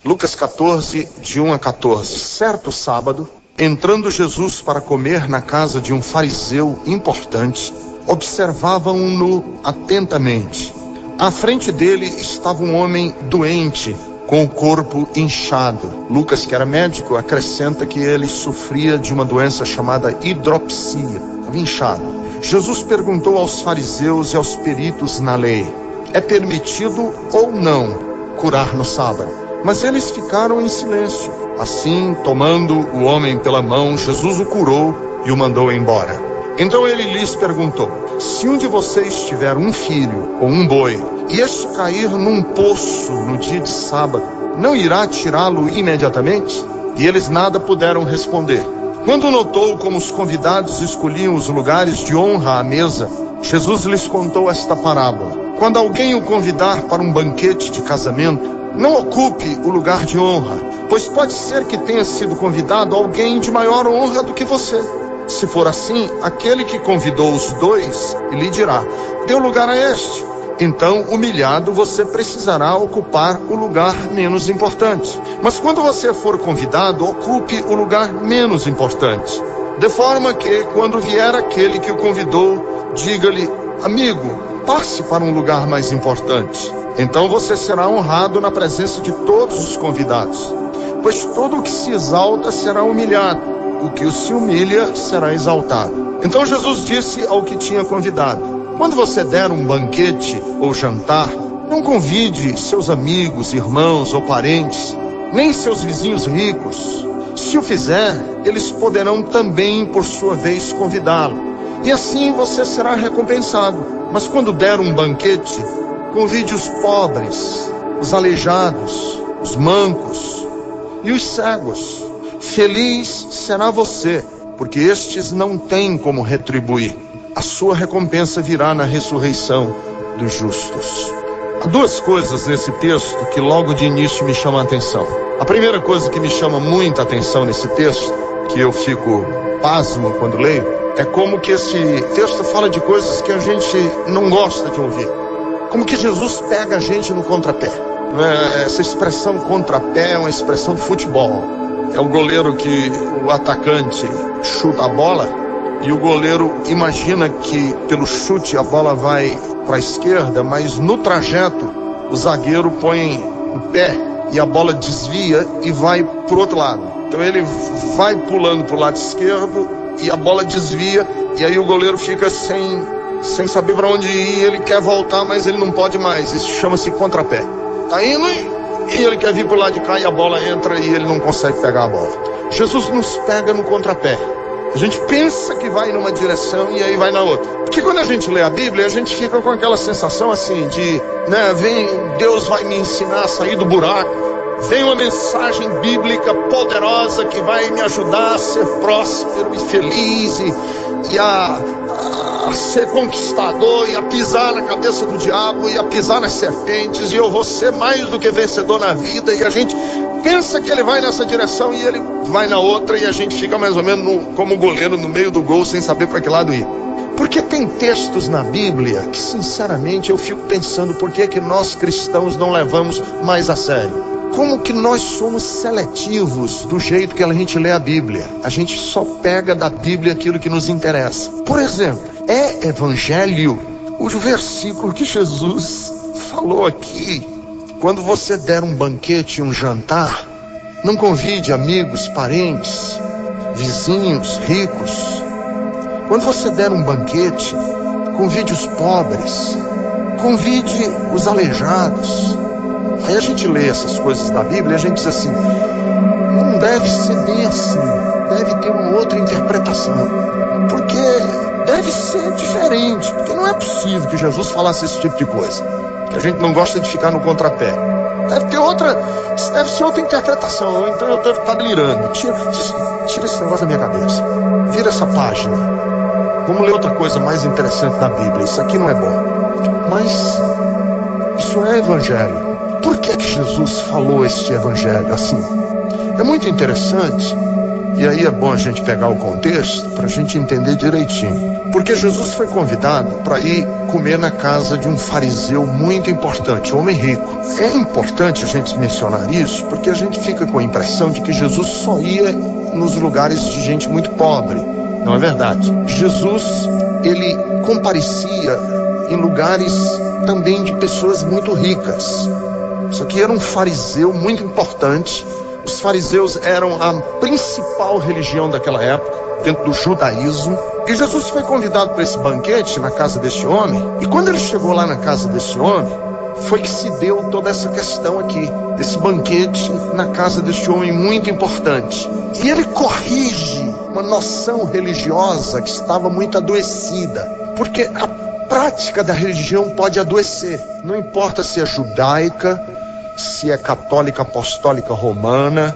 Lucas 14, de 1 a 14. Certo sábado, entrando Jesus para comer na casa de um fariseu importante, observavam-no atentamente. À frente dele estava um homem doente, com o corpo inchado. Lucas, que era médico, acrescenta que ele sofria de uma doença chamada hidropsia, inchado. Jesus perguntou aos fariseus e aos peritos na lei: é permitido ou não curar no sábado? Mas eles ficaram em silêncio. Assim, tomando o homem pela mão, Jesus o curou e o mandou embora. Então ele lhes perguntou: se um de vocês tiver um filho ou um boi, e este cair num poço no dia de sábado, não irá tirá-lo imediatamente? E eles nada puderam responder. Quando notou como os convidados escolhiam os lugares de honra à mesa, Jesus lhes contou esta parábola: quando alguém o convidar para um banquete de casamento, não ocupe o lugar de honra, pois pode ser que tenha sido convidado alguém de maior honra do que você. Se for assim, aquele que convidou os dois lhe dirá: dê lugar a este. Então, humilhado, você precisará ocupar o lugar menos importante. Mas quando você for convidado, ocupe o lugar menos importante. De forma que, quando vier aquele que o convidou, diga-lhe: amigo, passe para um lugar mais importante. Então você será honrado na presença de todos os convidados. Pois todo o que se exalta será humilhado, o que se humilha será exaltado. Então Jesus disse ao que tinha convidado: quando você der um banquete ou jantar, não convide seus amigos, irmãos ou parentes, nem seus vizinhos ricos. Se o fizer, eles poderão também, por sua vez, convidá-lo. E assim você será recompensado. Mas quando der um banquete, convide os pobres, os aleijados, os mancos e os cegos. Feliz será você, porque estes não têm como retribuir. A sua recompensa virá na ressurreição dos justos. Há duas coisas nesse texto que logo de início me chamam a atenção. A primeira coisa que me chama muita atenção nesse texto, que eu fico pasmo quando leio, é como que esse texto fala de coisas que a gente não gosta de ouvir. Como que Jesus pega a gente no contrapé. Essa expressão contrapé é uma expressão de futebol. É o goleiro que o atacante chuta a bola e o goleiro imagina que pelo chute a bola vai para a esquerda, mas no trajeto o zagueiro põe o pé e a bola desvia e vai para o outro lado. Então ele vai pulando para o lado esquerdo e a bola desvia, e aí o goleiro fica sem saber para onde ir. Ele quer voltar, mas ele não pode mais. Isso chama-se contrapé. Tá indo e ele quer vir para o lado de cá e a bola entra e ele não consegue pegar a bola. Jesus nos pega no contrapé. A gente pensa que vai numa direção e aí vai na outra. Porque quando a gente lê a Bíblia, a gente fica com aquela sensação assim de, Deus vai me ensinar a sair do buraco. Vem uma mensagem bíblica poderosa que vai me ajudar a ser próspero e feliz e a ser conquistador e a pisar na cabeça do diabo e a pisar nas serpentes, e eu vou ser mais do que vencedor na vida. E a gente pensa que ele vai nessa direção e ele vai na outra, e a gente fica mais ou menos como goleiro no meio do gol sem saber para que lado ir. Porque tem textos na Bíblia que, sinceramente, eu fico pensando por que nós cristãos não levamos mais a sério. Como que nós somos seletivos do jeito que a gente lê a Bíblia? A gente só pega da Bíblia aquilo que nos interessa. Por exemplo, é evangelho o versículo que Jesus falou aqui: quando você der um banquete, um jantar, não convide amigos, parentes, vizinhos, ricos. Quando você der um banquete, convide os pobres, convide os aleijados. Aí a gente lê essas coisas da Bíblia e a gente diz assim: não deve ser bem assim, deve ter uma outra interpretação, porque deve ser diferente, porque não é possível que Jesus falasse esse tipo de coisa, que a gente não gosta de ficar no contrapé. Deve ser outra interpretação, então eu devo estar delirando. Tira esse negócio da minha cabeça, vira essa página, vamos ler outra coisa mais interessante da Bíblia. Isso aqui não é bom, mas isso é evangelho. Por que Jesus falou este evangelho assim? É muito interessante, E aí é bom a gente pegar o contexto para a gente entender direitinho. Porque Jesus foi convidado para ir comer na casa de um fariseu muito importante, um homem rico. É importante a gente mencionar isso porque a gente fica com a impressão de que Jesus só ia nos lugares de gente muito pobre. Não é verdade. Jesus, ele comparecia em lugares também de pessoas muito ricas. Isso aqui era um fariseu muito importante. Os fariseus eram a principal religião daquela época, dentro do judaísmo. E Jesus foi convidado para esse banquete na casa desse homem. E quando ele chegou lá na casa desse homem, foi que se deu toda essa questão aqui, desse banquete na casa desse homem muito importante. E ele corrige uma noção religiosa que estava muito adoecida. Porque a prática da religião pode adoecer. Não importa se é judaica, se é católica, apostólica, romana,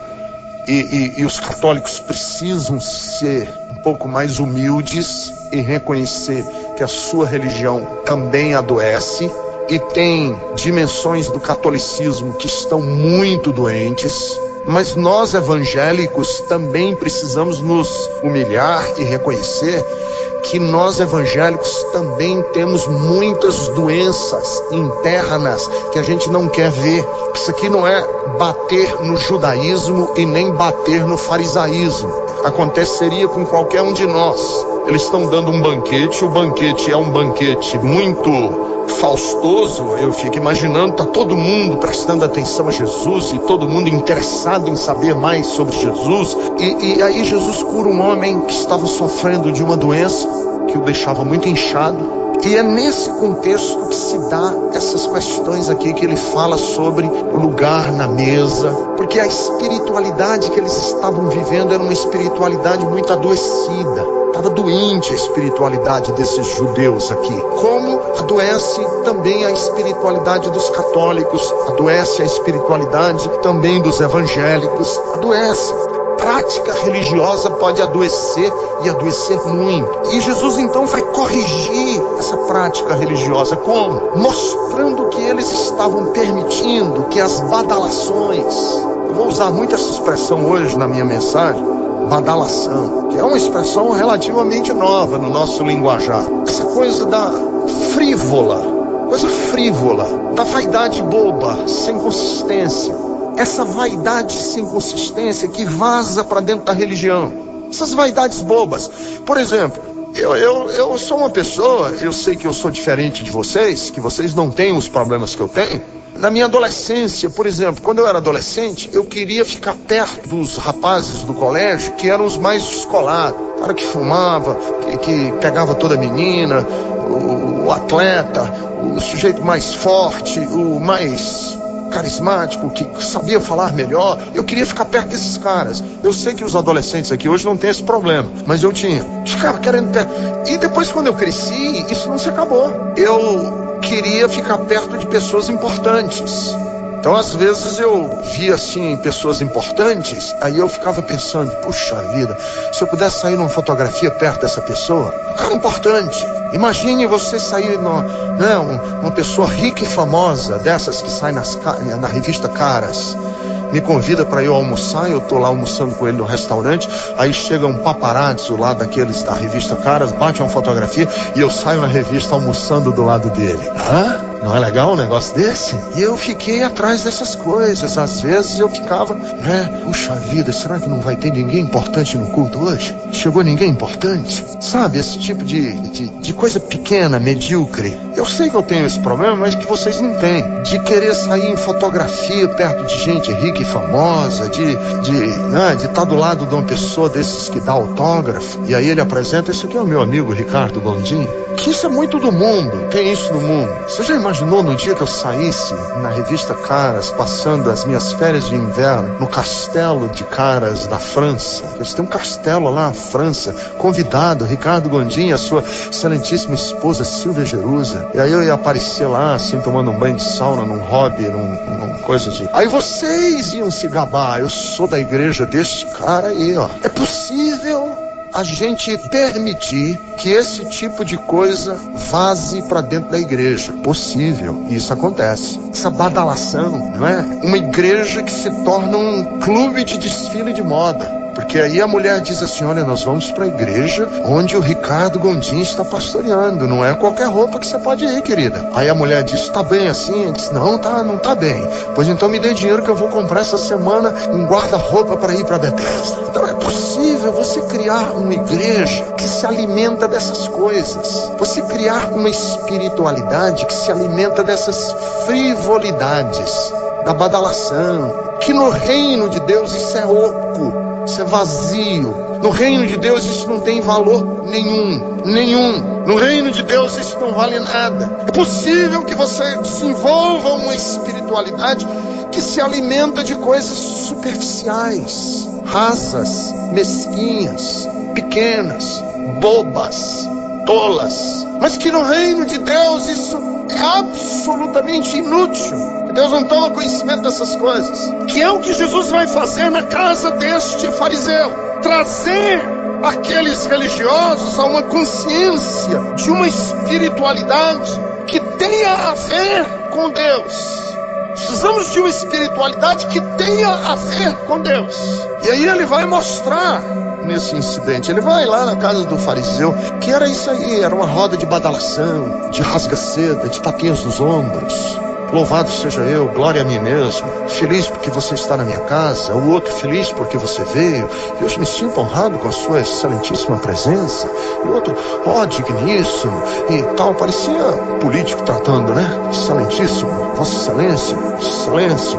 e os católicos precisam ser um pouco mais humildes e reconhecer que a sua religião também adoece, e tem dimensões do catolicismo que estão muito doentes, mas nós evangélicos também precisamos nos humilhar e reconhecer que nós evangélicos também temos muitas doenças internas que a gente não quer ver. Isso aqui não é bater no judaísmo e nem bater no farisaísmo. Aconteceria com qualquer um de nós. Eles estão dando um banquete, o banquete é um banquete muito faustoso. Eu fico imaginando, está todo mundo prestando atenção a Jesus e todo mundo interessado em saber mais sobre Jesus. E aí Jesus cura um homem que estava sofrendo de uma doença que o deixava muito inchado. E é nesse contexto que se dá essas questões aqui que ele fala sobre o lugar na mesa, porque a espiritualidade que eles estavam vivendo era uma espiritualidade muito adoecida. Estava doente a espiritualidade desses judeus aqui. Como adoece também a espiritualidade dos católicos, adoece a espiritualidade também dos evangélicos, adoece. Prática religiosa pode adoecer e adoecer muito. E Jesus então vai corrigir essa prática religiosa. Como? Mostrando que eles estavam permitindo que as badalações, eu vou usar muito essa expressão hoje na minha mensagem, badalação, que é uma expressão relativamente nova no nosso linguajar. Essa coisa da coisa frívola, da vaidade boba, sem consistência. Essa vaidade sem consistência que vaza para dentro da religião. Essas vaidades bobas. Por exemplo, eu sou uma pessoa, eu sei que eu sou diferente de vocês, que vocês não têm os problemas que eu tenho. Na minha adolescência, por exemplo, quando eu era adolescente, eu queria ficar perto dos rapazes do colégio que eram os mais descolados. O cara que fumava, que pegava toda menina, o atleta, o sujeito mais forte, o mais carismático, que sabia falar melhor. Eu queria ficar perto desses caras. Eu sei que os adolescentes aqui hoje não têm esse problema, mas eu tinha. Ficava querendo perto. E depois, quando eu cresci, isso não se acabou. Eu queria ficar perto de pessoas importantes. Então, às vezes, eu via, assim, pessoas importantes, aí eu ficava pensando, puxa vida, se eu pudesse sair numa fotografia perto dessa pessoa, um cara importante. Imagine você sair, uma pessoa rica e famosa, dessas que sai na revista Caras, me convida para eu almoçar, eu tô lá almoçando com ele no restaurante, aí chega um paparazzo lá daqueles da revista Caras, bate uma fotografia e eu saio na revista almoçando do lado dele. Hã? Não é legal um negócio desse? E eu fiquei atrás dessas coisas. Às vezes eu ficava, puxa vida, será que não vai ter ninguém importante no culto hoje? Chegou ninguém importante? Sabe, esse tipo de coisa pequena, medíocre. Eu sei que eu tenho esse problema, mas que vocês não têm. De querer sair em fotografia perto de gente rica e famosa, de estar do lado de uma pessoa desses que dá autógrafo, e aí ele apresenta, esse aqui é o meu amigo Ricardo Gondim. Que isso é muito do mundo, tem isso no mundo. Você já imaginou no dia que eu saísse na revista Caras, passando as minhas férias de inverno no castelo de Caras da França? Eles têm um castelo lá na França, convidado, Ricardo Gondim e a sua excelentíssima esposa Silvia Jerusa. E aí eu ia aparecer lá, assim, tomando um banho de sauna, num hobby, num coisa de... Aí vocês iam se gabar, eu sou da igreja deste cara aí, ó. É possível a gente permitir que esse tipo de coisa vaze para dentro da igreja. Possível, isso acontece. Essa badalação, não é? Uma igreja que se torna um clube de desfile de moda. Porque aí a mulher diz assim: olha, nós vamos para a igreja onde o Ricardo Gondim está pastoreando, não é qualquer roupa que você pode ir, querida. Aí a mulher diz: tá bem assim? Ele diz: não tá bem. Pois então me dê dinheiro que eu vou comprar essa semana um guarda-roupa para ir para Betesda. Então é possível você criar uma igreja que se alimenta dessas coisas, você criar uma espiritualidade que se alimenta dessas frivolidades, da badalação, que no reino de Deus isso é oco, isso é vazio. No reino de Deus isso não tem valor nenhum. No reino de Deus isso não vale nada. É possível que você desenvolva uma espiritualidade que se alimenta de coisas superficiais, rasas, mesquinhas, pequenas, bobas, tolas, mas que no reino de Deus isso é absolutamente inútil. Deus não toma conhecimento dessas coisas. Que é o que Jesus vai fazer na casa deste fariseu: trazer aqueles religiosos a uma consciência de uma espiritualidade que tenha a ver com Deus. Precisamos de uma espiritualidade que tenha a ver com Deus. E aí ele vai mostrar nesse incidente, ele vai lá na casa do fariseu, que era isso aí, era uma roda de badalação, de rasga-seda, de tapinhas nos ombros. Louvado seja eu, glória a mim mesmo, feliz porque você está na minha casa, o outro feliz porque você veio, e eu me sinto honrado com a sua excelentíssima presença, e o outro, digníssimo, e tal, parecia político tratando, né? Excelentíssimo, vossa excelência, excelência,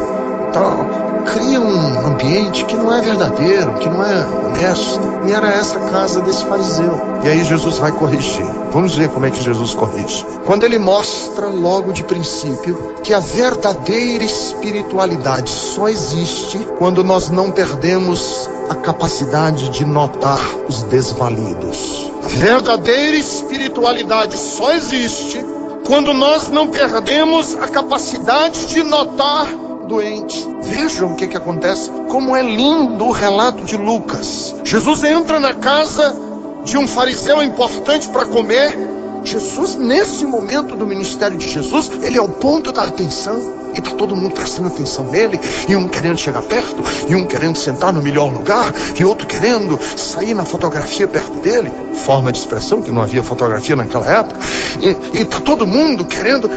tal. Cria um ambiente que não é verdadeiro, que não é honesto. E era essa a casa desse fariseu. E aí Jesus vai corrigir. Vamos ver como é que Jesus corrige. Quando ele mostra logo de princípio que a verdadeira espiritualidade só existe quando nós não perdemos a capacidade de notar os desvalidos. A verdadeira espiritualidade só existe quando nós não perdemos a capacidade de notar doente. Vejam o que acontece, como é lindo o relato de Lucas. Jesus entra na casa de um fariseu importante para comer. Jesus, nesse momento do ministério de Jesus, ele é o ponto da atenção. E está todo mundo prestando atenção nele, e um querendo chegar perto, e um querendo sentar no melhor lugar, e outro querendo sair na fotografia perto dele. Forma de expressão, que não havia fotografia naquela época. E está todo mundo querendo.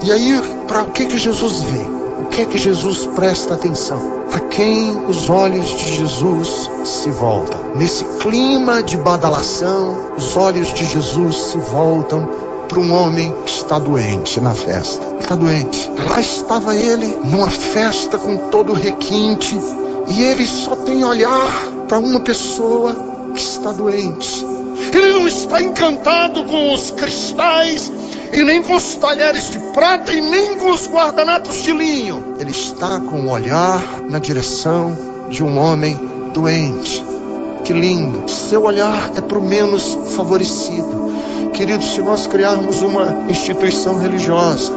E aí, para o que Jesus vê? O que é que Jesus presta atenção? A quem os olhos de Jesus se voltam? Nesse clima de badalação, os olhos de Jesus se voltam para um homem que está doente na festa. Está doente. Lá estava ele, numa festa com todo requinte, e ele só tem olhar para uma pessoa que está doente. Ele não está encantado com os cristais, e nem com os talheres de prata, e nem com os guardanapos de linho. Ele está com o olhar na direção de um homem doente. Que lindo! Seu olhar é para o menos favorecido. Queridos, se nós criarmos uma instituição religiosa,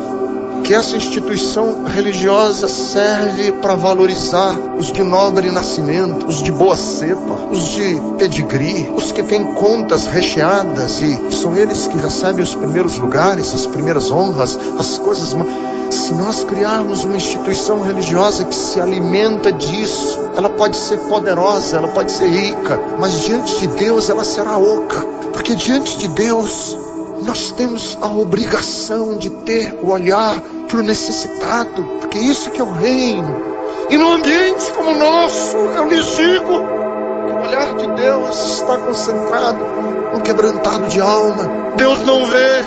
que essa instituição religiosa serve para valorizar os de nobre nascimento, os de boa cepa, os de pedigree, os que têm contas recheadas, e são eles que recebem os primeiros lugares, as primeiras honras, as coisas. Se nós criarmos uma instituição religiosa que se alimenta disso, ela pode ser poderosa, ela pode ser rica, mas diante de Deus ela será oca, porque diante de Deus nós temos a obrigação de ter o olhar para o necessitado, porque isso que é o reino. E num ambiente como o nosso, eu lhes digo que o olhar de Deus está concentrado no quebrantado de alma. Deus não vê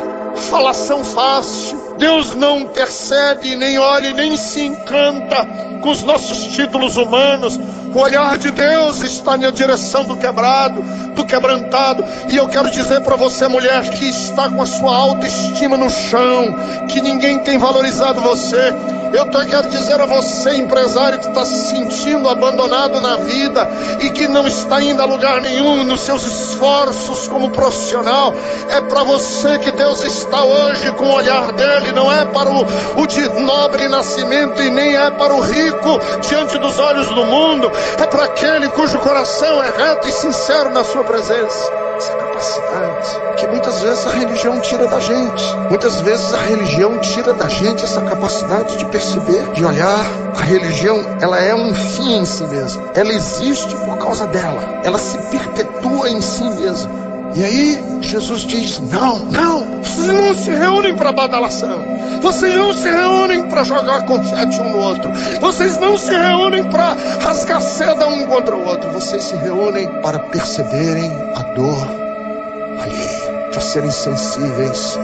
falação fácil. Deus não percebe, nem olha, nem se encanta com os nossos títulos humanos. O olhar de Deus está na direção do quebrado, do quebrantado. E eu quero dizer para você, mulher, que está com a sua autoestima no chão, que ninguém tem valorizado você. Eu quero dizer a você, empresário, que está se sentindo abandonado na vida e que não está indo a lugar nenhum nos seus esforços como profissional. É para você que Deus está hoje com o olhar dele. Não é para o de nobre nascimento e nem é para o rico diante dos olhos do mundo. É para aquele cujo coração é reto e sincero na sua presença. essa capacidade que muitas vezes a religião tira da gente. Muitas vezes a religião tira da gente essa capacidade de perceber, de olhar. A religião, ela é um fim em si mesma. Ela existe por causa dela. Ela se perpetua em si mesma. E aí Jesus diz, não, vocês não se reúnem para badalação. Vocês não se reúnem para jogar confete um no outro. Vocês não se reúnem para rasgar seda um contra o outro. Vocês se reúnem para perceberem a dor alheia, para serem sensíveis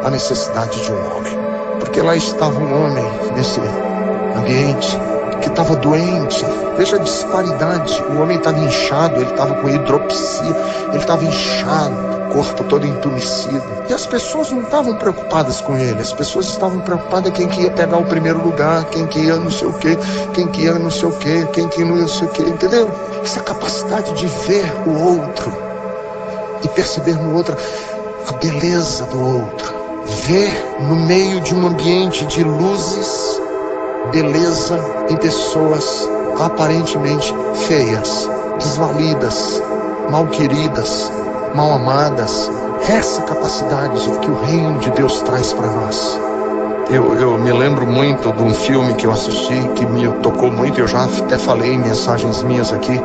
à necessidade de um homem. Porque lá estava um homem nesse ambiente que estava doente. Veja a disparidade. O homem estava inchado, ele estava com hidropsia, ele estava inchado, o corpo todo entumecido. E as pessoas não estavam preocupadas com ele, as pessoas estavam preocupadas quem que ia pegar o primeiro lugar, quem que ia não sei o quê, quem que ia não sei o quê, quem que não sei o quê, entendeu? Essa capacidade de ver o outro e perceber no outro a beleza do outro. Ver no meio de um ambiente de luzes beleza em pessoas aparentemente feias, desvalidas, mal queridas, mal amadas. Essa capacidade que o reino de Deus traz para nós. Eu me lembro muito de um filme que eu assisti que me tocou muito, eu já até falei em mensagens minhas aqui.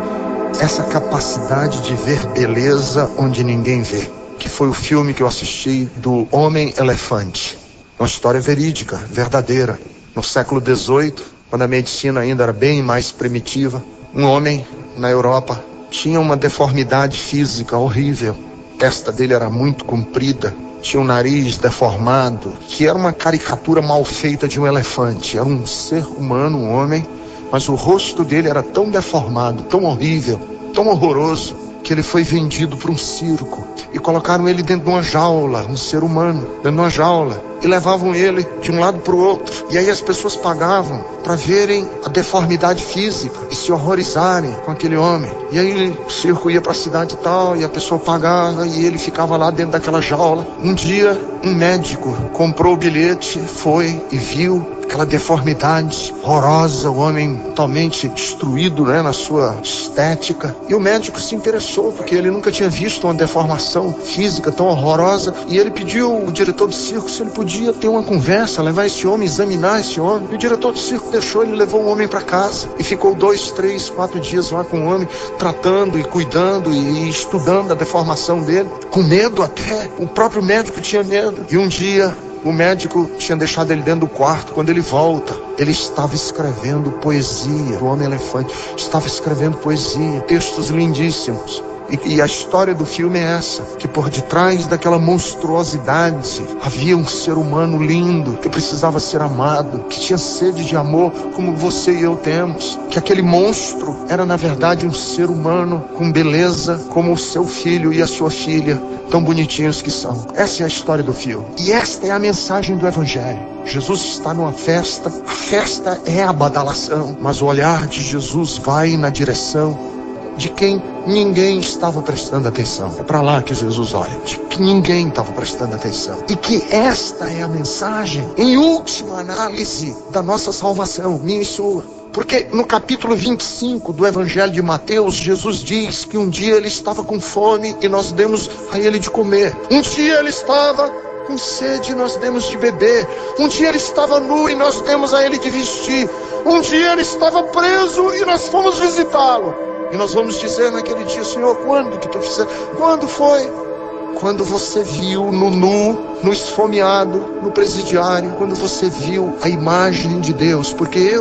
Essa capacidade de ver beleza onde ninguém vê, que foi o filme que eu assisti do Homem-Elefante. Uma história verídica, verdadeira. No século XVIII, quando a medicina ainda era bem mais primitiva, um homem na Europa tinha uma deformidade física horrível. A testa dele era muito comprida, tinha um nariz deformado, que era uma caricatura mal feita de um elefante. Era um ser humano, um homem, mas o rosto dele era tão deformado, tão horrível, tão horroroso, que ele foi vendido para um circo e colocaram ele dentro de uma jaula, um ser humano, dentro de uma jaula, e levavam ele de um lado para o outro. E aí as pessoas pagavam para verem a deformidade física e se horrorizarem com aquele homem. E aí o circo ia para a cidade e tal, e a pessoa pagava e ele ficava lá dentro daquela jaula. Um dia um médico comprou o bilhete, foi e viu aquela deformidade horrorosa, o homem totalmente destruído, na sua estética. E o médico se interessou, porque ele nunca tinha visto uma deformação física tão horrorosa. E ele pediu ao diretor do circo se ele podia ter uma conversa, levar esse homem, examinar esse homem. E o diretor do circo deixou, ele levou o homem para casa. E ficou 2, 3, 4 dias lá com o homem, tratando e cuidando e estudando a deformação dele. Com medo até, o próprio médico tinha medo. E um dia o médico tinha deixado ele dentro do quarto. Quando ele volta, ele estava escrevendo poesia. O Homem-Elefante estava escrevendo poesia, textos lindíssimos. E a história do filme é essa, que por detrás daquela monstruosidade havia um ser humano lindo, que precisava ser amado, que tinha sede de amor como você e eu temos. Que aquele monstro era na verdade um ser humano com beleza como o seu filho e a sua filha, tão bonitinhos que são. Essa é a história do filme. E esta é a mensagem do Evangelho. Jesus está numa festa, a festa é a badalação, mas o olhar de Jesus vai na direção de quem ninguém estava prestando atenção. É para lá que Jesus olha, de que ninguém estava prestando atenção. E que esta é a mensagem, em última análise, da nossa salvação, minha e sua. Porque no capítulo 25 do Evangelho de Mateus, Jesus diz que um dia ele estava com fome e nós demos a ele de comer. Um dia ele estava com sede e nós demos de beber. Um dia ele estava nu e nós demos a ele de vestir. Um dia ele estava preso e nós fomos visitá-lo. E nós vamos dizer naquele dia, Senhor, quando que tu fizeste? Quando foi? Quando você viu no nu, no esfomeado, no presidiário, quando você viu a imagem de Deus, porque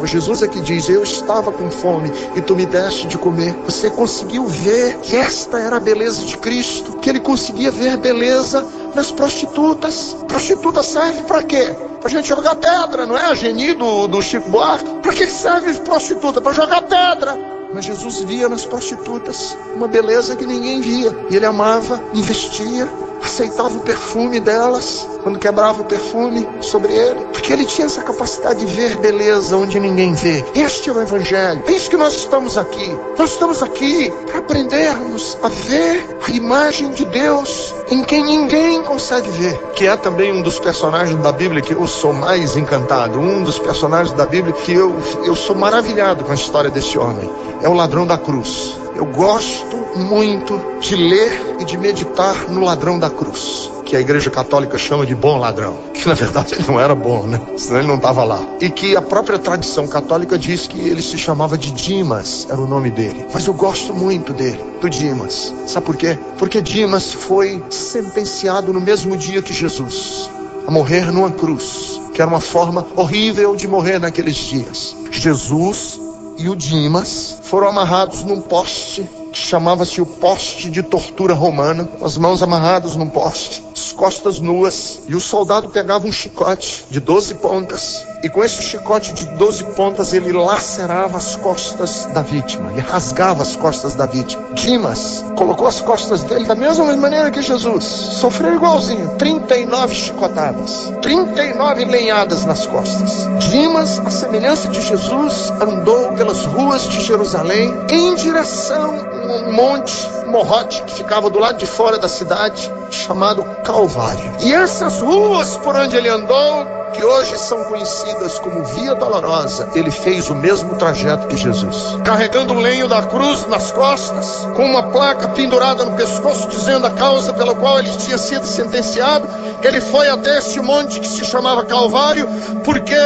Jesus aqui diz, eu estava com fome e tu me deste de comer. Você conseguiu ver que esta era a beleza de Cristo, que ele conseguia ver beleza nas prostitutas. Prostituta serve para quê? Pra gente jogar pedra, não é? A Geni do Chico Buarque. Para que serve prostituta? Para jogar pedra. Mas Jesus via nas prostitutas uma beleza que ninguém via. E ele amava, investia, aceitava o perfume delas, quando quebrava o perfume sobre ele. Porque ele tinha essa capacidade de ver beleza onde ninguém vê. Este é o Evangelho. É isso que nós estamos aqui. Nós estamos aqui para aprendermos a ver a imagem de Deus em quem ninguém consegue ver. Que é também um dos personagens da Bíblia que eu sou mais encantado. Um dos personagens da Bíblia que eu sou maravilhado com a história desse homem. É o ladrão da cruz. Eu gosto muito de ler e de meditar no ladrão da cruz, que a Igreja Católica chama de bom ladrão, que na verdade ele não era bom, né? Senão ele não estava lá. E que a própria tradição católica diz que ele se chamava de Dimas, era o nome dele. Mas eu gosto muito dele, do Dimas. Sabe por quê? Porque Dimas foi sentenciado no mesmo dia que Jesus, a morrer numa cruz, que era uma forma horrível de morrer naqueles dias. Jesus e o Dimas foram amarrados num poste que chamava-se o poste de tortura romana, com as mãos amarradas num poste, as costas nuas, e o soldado pegava um chicote de 12 pontas, e com esse chicote de 12 pontas ele lacerava as costas da vítima, ele rasgava as costas da vítima. Dimas colocou as costas dele da mesma maneira que Jesus, sofreu igualzinho, 39 chicotadas, 39 lenhadas nas costas. Dimas, à semelhança de Jesus, andou pelas ruas de Jerusalém em direção um monte, Morrote, que ficava do lado de fora da cidade, chamado Calvário. E essas ruas por onde ele andou, que hoje são conhecidas como Via Dolorosa, ele fez o mesmo trajeto que Jesus, carregando o lenho da cruz nas costas, com uma placa pendurada no pescoço dizendo a causa pela qual ele tinha sido sentenciado. Ele foi até esse monte que se chamava Calvário, porque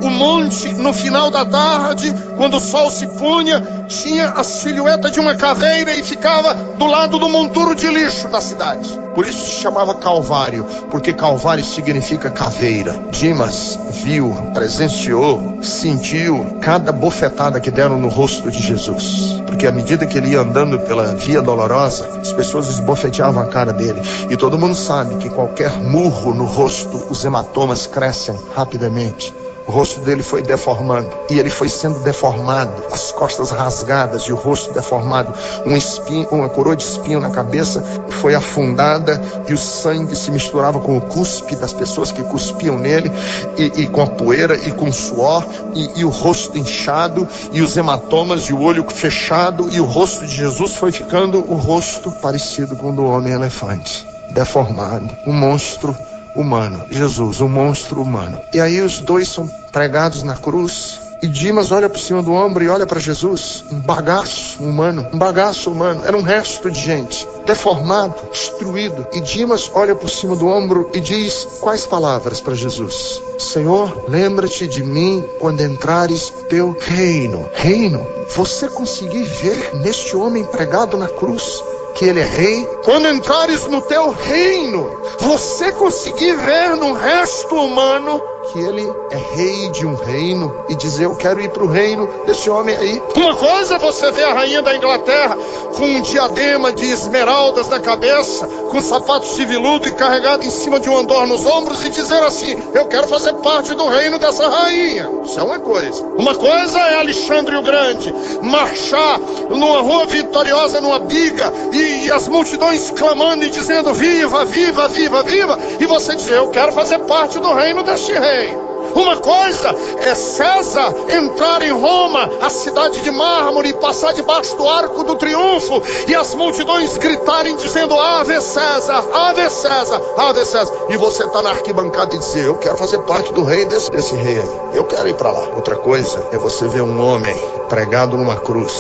o monte, no final da tarde, quando o sol se punha, tinha a silhueta de uma caveira e ficava do lado do monturo de lixo da cidade. Por isso se chamava Calvário, porque Calvário significa caveira. Dimas viu, presenciou, sentiu cada bofetada que deram no rosto de Jesus, porque à medida que ele ia andando pela Via Dolorosa, as pessoas esbofeteavam a cara dele, e todo mundo sabe que qualquer murro no rosto, os hematomas crescem rapidamente. O rosto dele foi deformando, e ele foi sendo deformado, as costas rasgadas e o rosto deformado, uma coroa de espinho na cabeça foi afundada, e o sangue se misturava com o cuspe das pessoas que cuspiam nele, e com a poeira e com o suor, e o rosto inchado, e os hematomas, e o olho fechado, e o rosto de Jesus foi ficando o rosto parecido com o do homem-elefante, deformado, um monstro humano. Jesus, um monstro humano. E aí os dois são pregados na cruz, e Dimas olha por cima do ombro e olha para Jesus, um bagaço humano, era um resto de gente, deformado, destruído. E Dimas olha por cima do ombro e diz quais palavras para Jesus? Senhor, lembra-te de mim quando entrares teu reino. Reino? Você conseguir ver neste homem pregado na cruz que ele é rei? Quando entrares no teu reino, você conseguir ver no resto humano que ele é rei de um reino, e dizer: eu quero ir para o reino desse homem aí. Uma coisa é você ver a rainha da Inglaterra com um diadema de esmeraldas na cabeça, com sapatos de veludo e carregado em cima de um andor nos ombros, e dizer assim: eu quero fazer parte do reino dessa rainha. Isso é uma coisa. Uma coisa é Alexandre o Grande marchar numa rua vitoriosa, numa biga, e as multidões clamando e dizendo: viva, viva, viva, viva, e você dizer: eu quero fazer parte do reino deste rei. Uma coisa é César entrar em Roma, a cidade de mármore, e passar debaixo do arco do triunfo, e as multidões gritarem dizendo: Ave César, Ave César, Ave César, e você está na arquibancada e dizer: eu quero fazer parte do rei desse rei aí, eu quero ir para lá. Outra coisa é você ver um homem pregado numa cruz,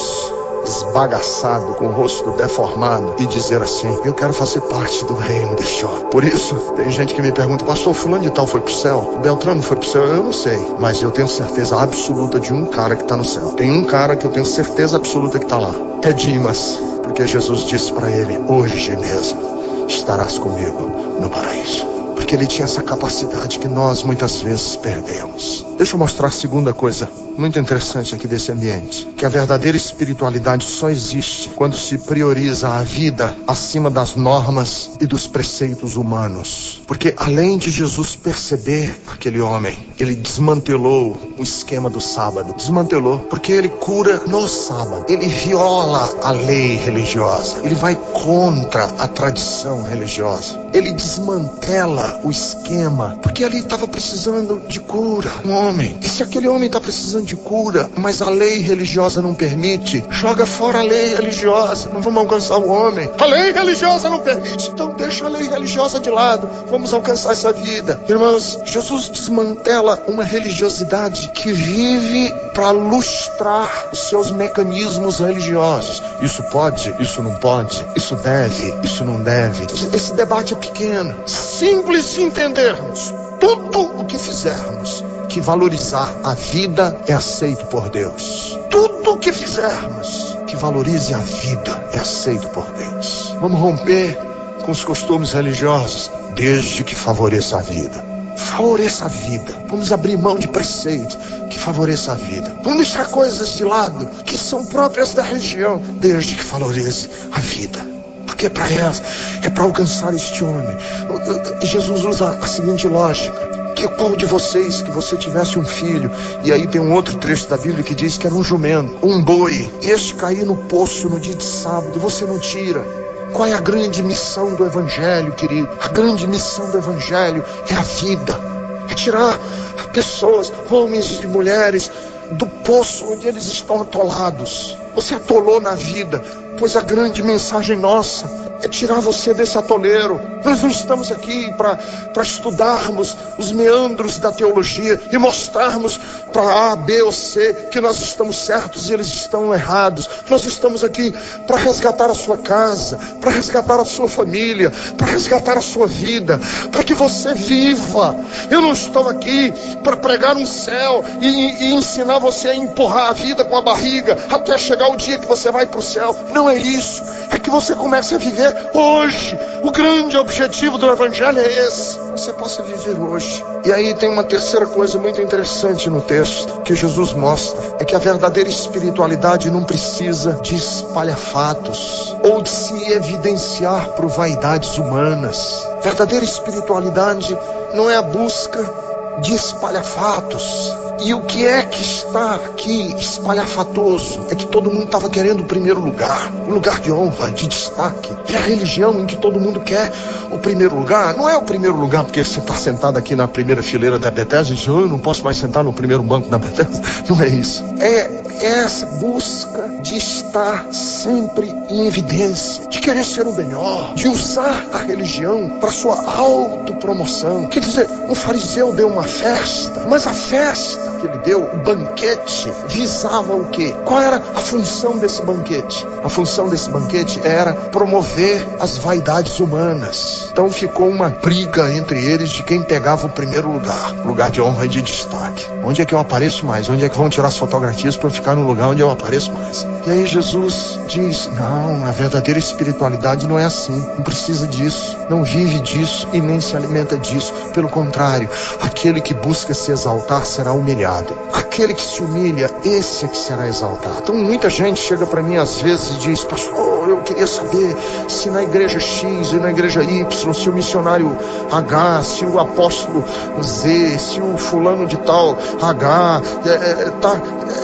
esbagaçado, com o rosto deformado, e dizer assim: eu quero fazer parte do reino deste homem. Por isso, tem gente que me pergunta: pastor, fulano de tal foi pro céu? Beltrano foi pro céu? Eu não sei, mas eu tenho certeza absoluta de um cara que está no céu. Tem um cara que eu tenho certeza absoluta que está lá. É Dimas, porque Jesus disse para ele: hoje mesmo estarás comigo no paraíso. Porque ele tinha essa capacidade que nós muitas vezes perdemos. Deixa eu mostrar a segunda coisa muito interessante aqui desse ambiente, que a verdadeira espiritualidade só existe quando se prioriza a vida acima das normas e dos preceitos humanos. Porque além de Jesus perceber aquele homem, ele desmantelou o esquema do sábado. Desmantelou, porque ele cura no sábado. Ele viola a lei religiosa. Ele vai contra a tradição religiosa. Ele desmantela o esquema, porque ali estava precisando de cura, um homem. E se aquele homem está precisando de cura, mas a lei religiosa não permite, joga fora a lei religiosa, não vamos alcançar o homem. A lei religiosa não permite, então deixa a lei religiosa de lado, vamos alcançar essa vida. Irmãos, Jesus desmantela uma religiosidade que vive para lustrar os seus mecanismos religiosos. Isso pode, isso não pode, isso deve, isso não deve. Esse debate é pequeno. Simples de entendermos. Tudo o que fizermos que valorizar a vida é aceito por Deus. Tudo o que fizermos que valorize a vida é aceito por Deus. Vamos romper com os costumes religiosos, desde que favoreça a vida. Favoreça a vida. Vamos abrir mão de preceitos que favoreça a vida. Vamos deixar coisas de lado que são próprias da religião, desde que valorize a vida. Porque é para ela, é para alcançar este homem. Jesus usa a seguinte lógica: que qual de vocês, que você tivesse um filho, e aí tem um outro trecho da Bíblia que diz que era um jumento, um boi, este cair no poço no dia de sábado, você não tira? Qual é a grande missão do Evangelho, querido? A grande missão do Evangelho é a vida. É tirar pessoas, homens e mulheres, do poço onde eles estão atolados. Você atolou na vida, pois a grande mensagem nossa é tirar você desse atoleiro. Nós não estamos aqui para estudarmos os meandros da teologia e mostrarmos para A, B ou C que nós estamos certos e eles estão errados. Nós estamos aqui para resgatar a sua casa, para resgatar a sua família, para resgatar a sua vida, para que você viva. Eu não estou aqui para pregar um céu e ensinar você a empurrar a vida com a barriga até chegar o dia que você vai para o céu. Não é isso. É que você comece a viver hoje. O grande objetivo do Evangelho é esse: você possa viver hoje. E aí tem uma terceira coisa muito interessante no texto que Jesus mostra, é que a verdadeira espiritualidade não precisa de espalhafatos ou de se evidenciar por vaidades humanas. Verdadeira espiritualidade não é a busca de espalhafatos. E o que é que está aqui espalhafatoso? É que todo mundo estava querendo o primeiro lugar, o lugar de honra, de destaque. É a religião em que todo mundo quer o primeiro lugar. Não é o primeiro lugar porque você está sentado aqui na primeira fileira da Bethesda e diz: eu não posso mais sentar no primeiro banco da Bethesda. Não é isso. É essa busca de estar sempre em evidência, de querer ser o melhor, de usar a religião para sua autopromoção. Quer dizer, um fariseu deu uma festa, mas a festa que ele deu, o banquete, visava o quê? Qual era a função desse banquete? A função desse banquete era promover as vaidades humanas. Então ficou uma briga entre eles de quem pegava o primeiro lugar de honra e de destaque. Onde é que eu apareço mais? Onde é que vão tirar as fotografias para eu ficar no lugar onde eu apareço mais? E aí Jesus diz: não, a verdadeira espiritualidade não é assim, não precisa disso, não vive disso e nem se alimenta disso. Pelo contrário, aquele que busca se exaltar será humilhado. Aquele que se humilha, esse é que será exaltado. Então muita gente chega para mim às vezes e diz: pastor, eu queria saber se na igreja X e na igreja Y, se o missionário H, se o apóstolo Z, se o fulano de tal H,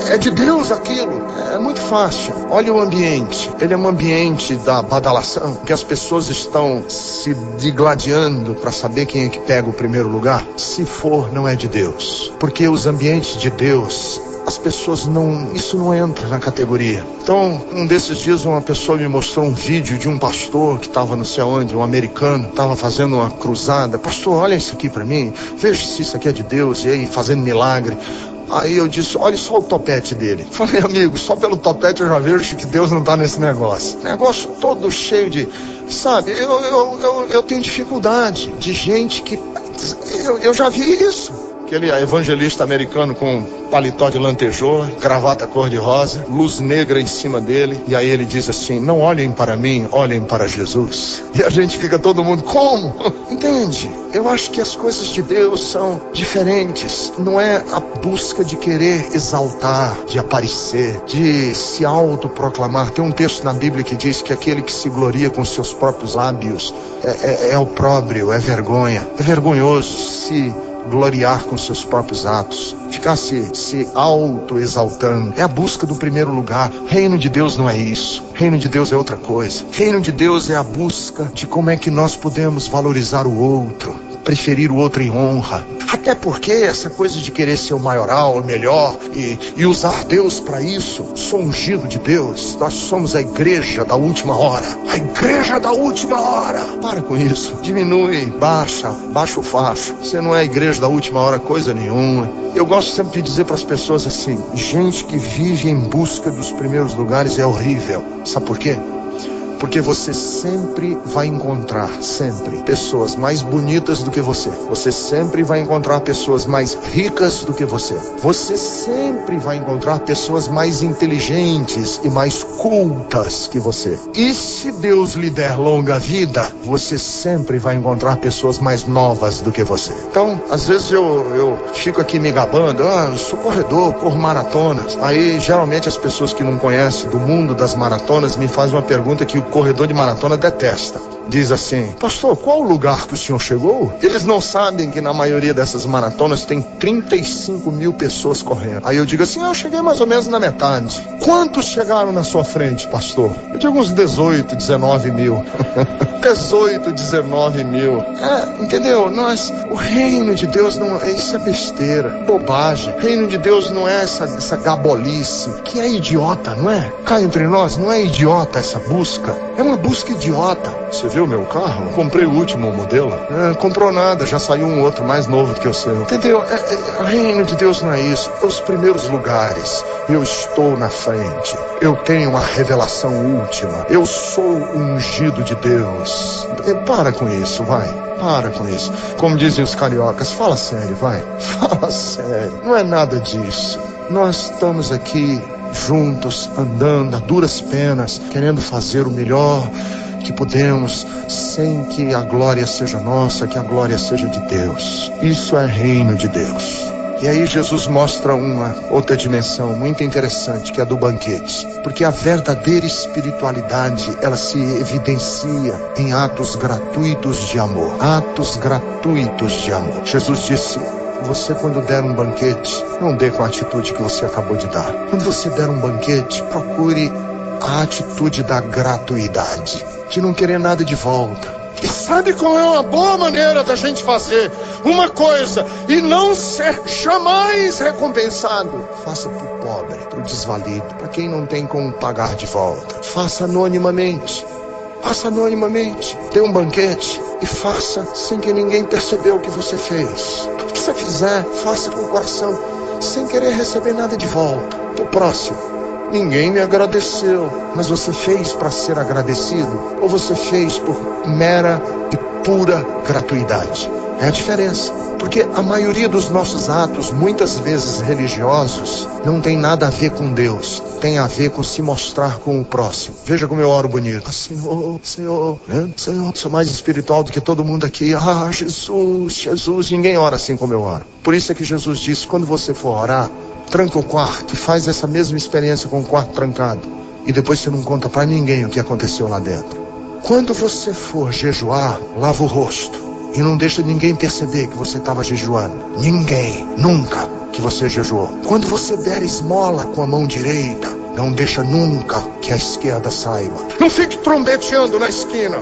é de Deus aquilo. É muito fácil. Olha o ambiente. Ele é um ambiente da badalação, que as pessoas estão se digladiando para saber quem é que pega o primeiro lugar. Se for, não é de Deus. Porque os ambientes de Deus, as pessoas não... Isso não entra na categoria. Então, um desses dias uma pessoa me mostrou um vídeo de um pastor que estava não sei onde, um americano, estava fazendo uma cruzada. Pastor, olha isso aqui para mim. Veja se isso aqui é de Deus. E aí, fazendo milagre. Aí eu disse: olha só o topete dele. Falei: amigo, só pelo topete eu já vejo que Deus não está nesse negócio. Negócio todo cheio de... Sabe, eu tenho dificuldade de gente que... Eu já vi isso. Aquele evangelista americano com paletó de lantejoula, gravata cor-de-rosa, luz negra em cima dele. E aí ele diz assim: não olhem para mim, olhem para Jesus. E a gente fica todo mundo: como? Entende? Eu acho que as coisas de Deus são diferentes. Não é a busca de querer exaltar, de aparecer, de se autoproclamar. Tem um texto na Bíblia que diz que aquele que se gloria com seus próprios lábios é opróbrio, é vergonha. É vergonhoso se gloriar com seus próprios atos, ficar se auto-exaltando. É a busca do primeiro lugar. Reino de Deus não é isso. Reino de Deus é outra coisa. Reino de Deus é a busca de como é que nós podemos valorizar o outro. preferir o outro em honra. Até porque essa coisa de querer ser o maioral, o melhor e usar Deus para isso. Sou ungido de Deus. Nós somos a igreja da última hora. A igreja da última hora. Para com isso. Diminui, baixa o facho. Você não é a igreja da última hora coisa nenhuma. Eu gosto sempre de dizer para as pessoas assim: gente que vive em busca dos primeiros lugares é horrível. Sabe por quê? Porque você sempre vai encontrar, pessoas mais bonitas do que você. Você sempre vai encontrar pessoas mais ricas do que você. Você sempre vai encontrar pessoas mais inteligentes e mais cultas que você. E se Deus lhe der longa vida, você sempre vai encontrar pessoas mais novas do que você. Então, às vezes eu fico aqui me gabando: eu sou corredor, corro maratonas. Aí, geralmente, as pessoas que não conhecem do mundo das maratonas me fazem uma pergunta que o corredor de maratona detesta. Diz assim: pastor, qual o lugar que o senhor chegou? Eles não sabem que na maioria dessas maratonas tem 35 mil pessoas correndo. Aí eu digo assim: eu cheguei mais ou menos na metade. Quantos chegaram na sua frente, pastor? Eu digo uns 18, 19 mil. 18, 19 mil. Entendeu? O reino de Deus não é isso, é besteira, bobagem. O reino de Deus não é essa gabolice, que é idiota, não é? Cá entre nós, não é idiota essa busca. É uma busca idiota. Você viu meu carro? Comprei o último modelo. Comprou nada, já saiu um outro mais novo do que o seu. Entendeu? O reino de Deus não é isso. Os primeiros lugares, eu estou na frente. Eu tenho a revelação última. Eu sou o ungido de Deus. Para com isso, vai. Para com isso. Como dizem os cariocas, fala sério, vai. Fala sério. Não é nada disso. Nós estamos aqui juntos, andando a duras penas, querendo fazer o melhor que podemos, sem que a glória seja nossa, que a glória seja de Deus. Isso é reino de Deus. E aí Jesus mostra uma outra dimensão muito interessante, que é a do banquete. Porque a verdadeira espiritualidade, ela se evidencia em atos gratuitos de amor. Atos gratuitos de amor. Jesus disse: você, quando der um banquete, não dê com a atitude que você acabou de dar. Quando você der um banquete, procure a atitude da gratuidade, de não querer nada de volta. E sabe qual é uma boa maneira da gente fazer uma coisa e não ser jamais recompensado? Faça para o pobre, para o desvalido, para quem não tem como pagar de volta. Faça anonimamente. Faça anonimamente. Dê um banquete e faça sem que ninguém percebeu o que você fez. O que você fizer, faça com o coração, sem querer receber nada de volta. O próximo. Ninguém me agradeceu, mas você fez para ser agradecido ou você fez por mera e pura gratuidade? É a diferença. Porque a maioria dos nossos atos, muitas vezes religiosos, não tem nada a ver com Deus. Tem a ver com se mostrar com o próximo. Veja como eu oro bonito. Senhor, sou mais espiritual do que todo mundo aqui. Jesus. Ninguém ora assim como eu oro. Por isso é que Jesus disse: quando você for orar, tranca o quarto e faz essa mesma experiência com o quarto trancado. E depois você não conta para ninguém o que aconteceu lá dentro. Quando você for jejuar, lava o rosto. E não deixa ninguém perceber que você estava jejuando. Ninguém, nunca, que você jejuou. Quando você der esmola com a mão direita, não deixa nunca que a esquerda saiba. Não fique trombeteando na esquina.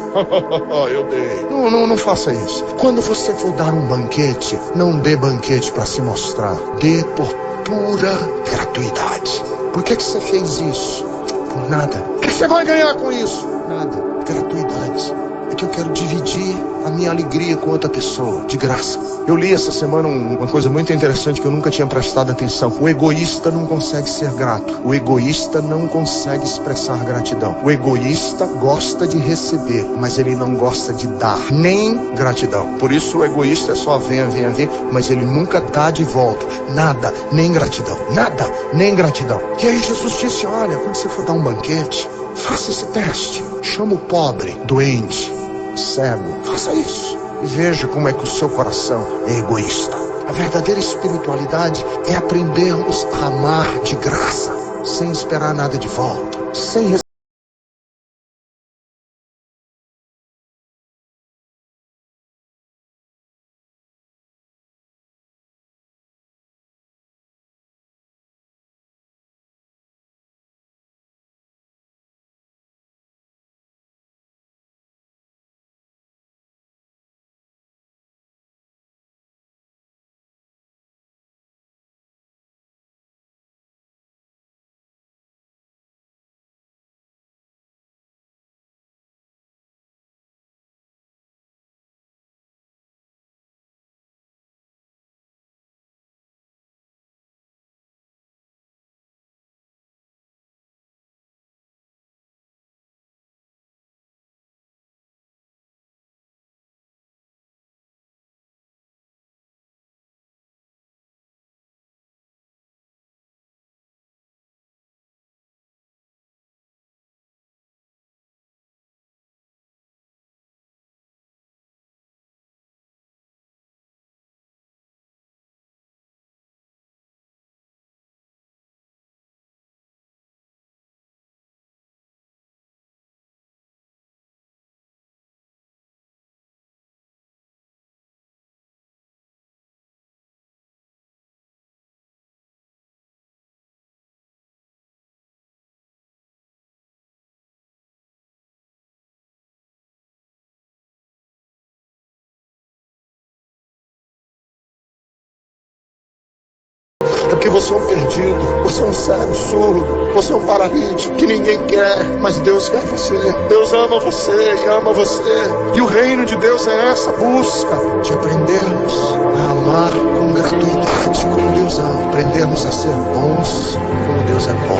Eu dei. Não faça isso. Quando você for dar um banquete, não dê banquete para se mostrar. Dê por pura gratuidade. Por que você fez isso? Por nada. O que você vai ganhar com isso? Nada. Gratuidade. É que eu quero dividir a minha alegria com outra pessoa, de graça. Eu li essa semana uma coisa muito interessante que eu nunca tinha prestado atenção. O egoísta não consegue ser grato. O egoísta não consegue expressar gratidão. O egoísta gosta de receber, mas ele não gosta de dar, nem gratidão. Por isso o egoísta é só vem, mas ele nunca dá de volta. Nada, nem gratidão. Nada, nem gratidão. E aí Jesus disse: olha, quando você for dar um banquete, faça esse teste. Chama o pobre, doente, cego. Faça isso e veja como é que o seu coração é egoísta. A verdadeira espiritualidade é aprendermos a amar de graça, sem esperar nada de volta, sem É porque você é um perdido, você é um cego, surdo, você é um paralítico que ninguém quer, mas Deus quer você. Deus ama você e ama você. E o reino de Deus é essa busca de aprendermos a amar com gratuidade, como Deus ama, aprendermos a ser bons como Deus é bom.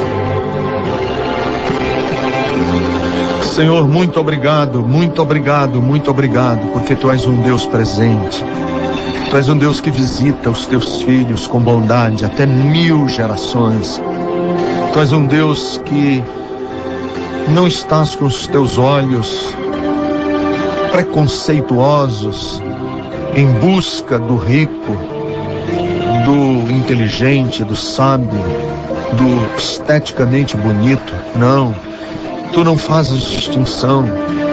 Senhor, muito obrigado, muito obrigado, muito obrigado, porque Tu és um Deus presente. Tu és um Deus que visita os Teus filhos com bondade até 1000 gerações. Tu és um Deus que não estás com os Teus olhos preconceituosos em busca do rico, do inteligente, do sábio, do esteticamente bonito. Não, Tu não fazes distinção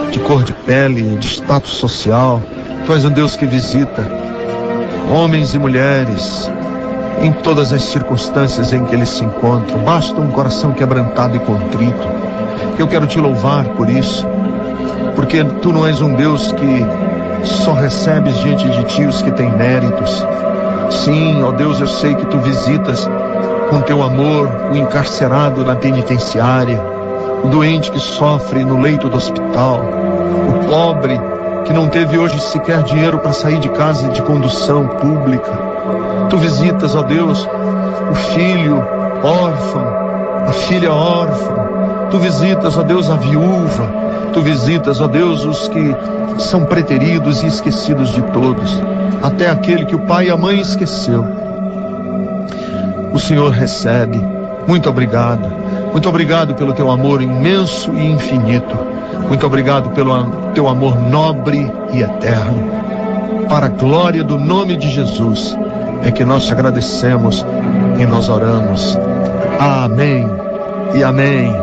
de cor de pele, de status social. Tu és um Deus que visita homens e mulheres em todas as circunstâncias em que eles se encontram. Basta um coração quebrantado e contrito. Eu quero Te louvar por isso, porque Tu não és um Deus que só recebes diante de Ti os que têm méritos. Sim, ó Deus, eu sei que Tu visitas com Teu amor o encarcerado na penitenciária, o doente que sofre no leito do hospital, o pobre que não teve hoje sequer dinheiro para sair de casa de condução pública. Tu visitas, ó Deus, o filho órfão, a filha órfã. Tu visitas, ó Deus, a viúva. Tu visitas, ó Deus, os que são preteridos e esquecidos de todos, até aquele que o pai e a mãe esqueceu. O Senhor recebe. Muito obrigado. Muito obrigado pelo Teu amor imenso e infinito. Muito obrigado pelo Teu amor nobre e eterno. Para a glória do nome de Jesus é que nós te agradecemos e nós oramos. Amém e amém.